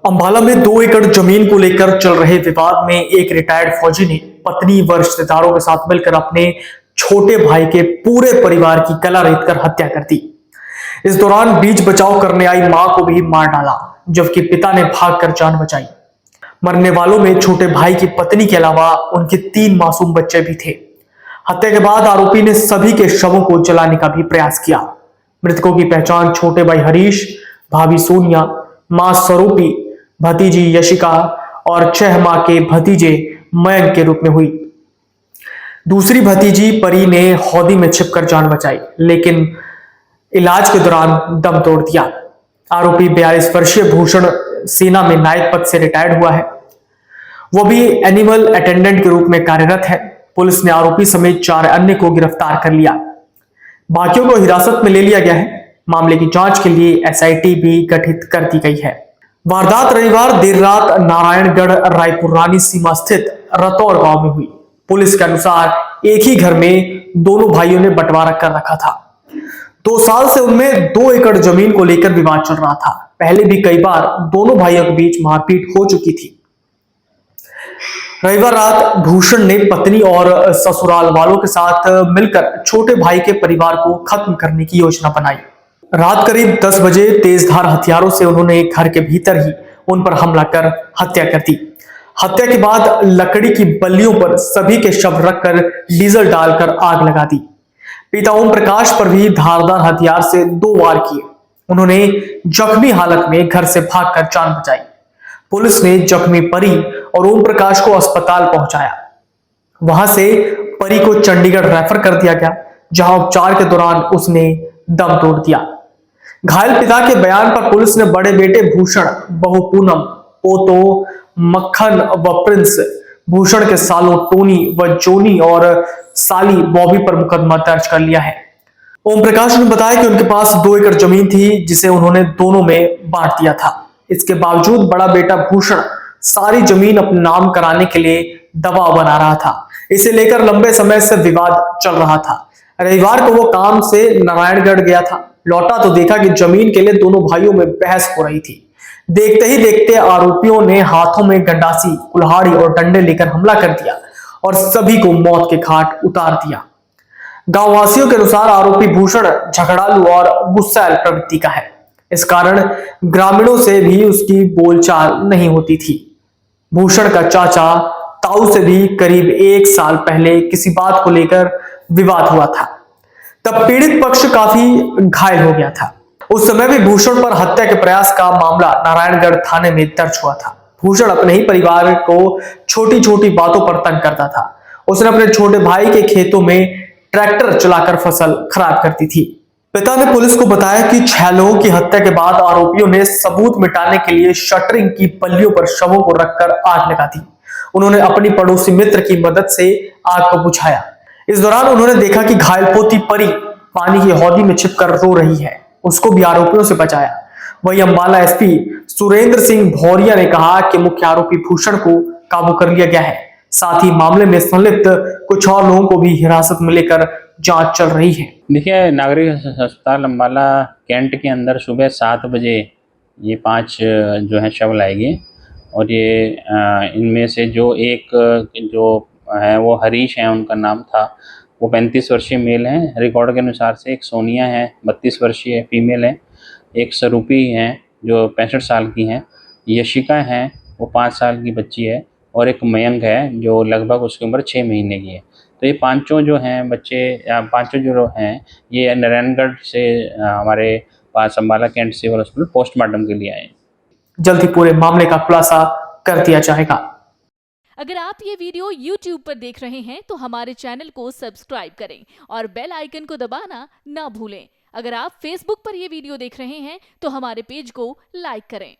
अंबाला में 2 एकड़ जमीन को लेकर चल रहे विवाद में एक रिटायर्ड फौजी ने पत्नी व रिश्तेदारों के साथ मिलकर अपने छोटे भाई के पूरे परिवार की गला रेतकर हत्या कर दी। इस दौरान बीच बचाव करने आई मां को भी मार डाला, जबकि पिता ने भागकर जान बचाई। मरने वालों में छोटे भाई की पत्नी के अलावा उनके 3 मासूम बच्चे भी थे। हत्या के बाद आरोपी ने सभी के शवों को जलाने का भी प्रयास किया। मृतकों की पहचान छोटे भाई हरीश, भाभी सोनिया, मां स्वरूपी, भतीजी यशिका और 6 माह के भतीजे मयंक के रूप में हुई। दूसरी भतीजी परी ने हौदी में छिपकर जान बचाई, लेकिन इलाज के दौरान दम तोड़ दिया। आरोपी 42 वर्षीय भूषण सेना में नायक पद से रिटायर्ड हुआ है। वो भी एनिमल अटेंडेंट के रूप में कार्यरत है। पुलिस ने आरोपी समेत 4 अन्य को गिरफ्तार कर लिया। बाकियों को हिरासत में ले लिया गया है। मामले की जांच के लिए एसआईटी भी गठित कर दी गई है। वारदात रविवार देर रात नारायणगढ़ रायपुर रानी सीमा स्थित रतौर गांव में हुई। पुलिस के अनुसार एक ही घर में दोनों भाइयों ने बंटवारा कर रखा था। 2 साल से उनमें 2 एकड़ जमीन को लेकर विवाद चल रहा था। पहले भी कई बार दोनों भाइयों के बीच मारपीट हो चुकी थी। रविवार रात भूषण ने पत्नी और ससुराल वालों के साथ मिलकर छोटे भाई के परिवार को खत्म करने की योजना बनाई। रात करीब 10 बजे तेजधार हथियारों से उन्होंने घर के भीतर ही उन पर हमला कर हत्या कर दी। हत्या के बाद लकड़ी की बल्लियों पर सभी के शव रखकर डीजल डालकर आग लगा दी। पिता ओम प्रकाश पर भी धारदार हथियार से 2 वार किए। उन्होंने जख्मी हालत में घर से भागकर जान बचाई। पुलिस ने जख्मी परी और ओम प्रकाश को अस्पताल पहुंचाया। वहां से परी को चंडीगढ़ रेफर कर दिया गया, जहां उपचार के दौरान उसने दम तोड़ दिया। घायल पिता के बयान पर पुलिस ने बड़े बेटे भूषण, बहू पूनम, पोतो मक्खन व प्रिंस भूषण के सालों टोनी व जोनी और साली बॉबी पर मुकदमा दर्ज कर लिया है। ओम प्रकाश ने बताया कि उनके पास 2 एकड़ जमीन थी, जिसे उन्होंने दोनों में बांट दिया था। इसके बावजूद बड़ा बेटा भूषण सारी जमीन अपने नाम कराने के लिए दबाव बना रहा था। इसे लेकर लंबे समय से विवाद चल रहा था। रविवार को वो काम से नारायणगढ़ गया था। लौटा तो देखा कि जमीन के लिए दोनों भाइयों में बहस हो रही थी। देखते ही देखते आरोपियों ने हाथों में गंडासी, कुल्हाड़ी और डंडे लेकर हमला कर दिया और सभी को मौत के घाट उतार दिया। गांव वासियों के अनुसार आरोपी भूषण झगड़ालू और गुस्सैल प्रवृत्ति का है। इस कारण ग्रामीणों से भी उसकी बोलचाल नहीं होती थी। भूषण का चाचा ताऊ से भी करीब 1 साल पहले किसी बात को लेकर विवाद हुआ था। तब पीड़ित पक्ष काफी घायल हो गया था। उस समय भी भूषण पर हत्या के प्रयास का मामला नारायणगढ़ थाने में दर्ज हुआ था। भूषण अपने ही परिवार को छोटी छोटी बातों पर तंग करता था। उसने अपने छोटे भाई के खेतों में ट्रैक्टर चलाकर फसल खराब करती थी। पिता ने पुलिस को बताया कि 6 लोगों की हत्या के बाद आरोपियों ने सबूत मिटाने के लिए शटरिंग की पल्लियों पर शवों को रखकर आग लगा दी। उन्होंने अपनी पड़ोसी मित्र की मदद से आग को बुझाया। इस दौरान उन्होंने देखा कि घायल पोती परी पानी की हौदी में छिपकर रो रही है। उसको भी आरोपियों से बचाया। वहीं अंबाला एसपी सुरेंद्र सिंह भौरिया ने कहा कि मुख्य आरोपी भूषण को काबू कर लिया गया है। साथ ही मामले में संलिप्त कुछ और लोगों को भी हिरासत में लेकर जांच चल रही है। देखिए, नागरिक अस्पताल अंबाला कैंट के अंदर सुबह 7 बजे ये 5 जो है शव लाए गए और ये इनमें से जो एक जो है वो हरीश है, उनका नाम था, वो 35 वर्षीय मेल हैं रिकॉर्ड के अनुसार से। एक सोनिया है 32 वर्षीय फीमेल है। एक स्वरूपी हैं जो 65 साल की हैं। यशिका है वो 5 साल की बच्ची है और एक मयंक है जो लगभग उसकी उम्र 6 महीने की है। तो ये पांचों जो हैं बच्चे, पांचों जो हैं ये नारायणगढ़ से हमारे पास Ambala cantt civil hospital postmortem के लिए आए। जल्द ही पूरे मामले का खुलासा कर दिया जाएगा। अगर आप ये वीडियो YouTube पर देख रहे हैं तो हमारे चैनल को सब्सक्राइब करें और बेल आइकन को दबाना ना भूलें। अगर आप Facebook पर ये वीडियो देख रहे हैं तो हमारे पेज को लाइक करें।